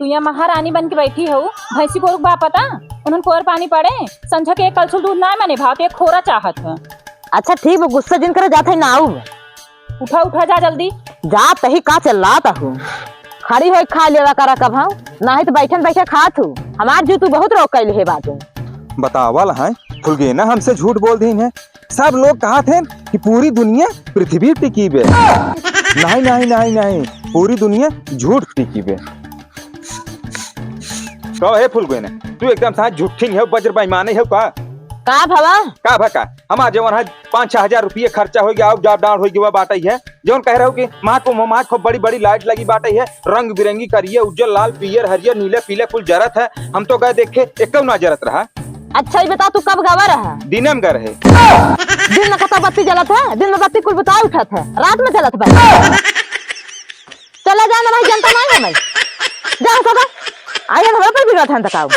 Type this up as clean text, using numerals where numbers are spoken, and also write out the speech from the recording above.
तू यहाँ महारानी बन के बैठी हो, भैंसी को बा पता उन्होंने कोर पानी पड़े संझा के एक कलछुल दूध ना मैंने भाव एक खोरा चाहत है। अच्छा ठीक है, गुस्सा जिन करे जाते ना आऊ। उठा उठा जा जल्दी जा तही का चिल्लाता हूँ। खड़ी हो खा लेवा करा कब हाँ, ना ही तो बैठन बैठे खात हूँ। हमार जो तू बहुत रोक कैले है बातों। बतावल है खुल गए ना हमसे झूठ बोल दी है। सब लोग कहा थे कि पूरी दुनिया पृथ्वी टिकी बे। नहीं नहीं नहीं नहीं, पूरी दुनिया झूठ टिकी बे। तो है फुल गए ना तू एकदम साथ झूठी है, बजर बेईमानी है का भवा का भका हमार जवन है 5-6 हजार रुपये खर्चा हो गया, जाब डाल हो गया बाटा है। जवन कह रहे हो कि माँ को बड़ी बड़ी लाइट लगी बाटा है, रंग बिरंगी करिए उज्जवल लाल पियर हरियर नीले पीले कुल जरत है। हम तो गए देखे एक ना जरत रहा। अच्छा ये बता तू कब गवा रहा? दिन में गए रहे। दिन में कता बत्ती जलत है? दिन में बत्ती कुल बता उठत है, रात में जलत है। चला जाना भाई, जनता नहीं है भाई। जा सदा आइए घर पर भी रहता है तकाऊ।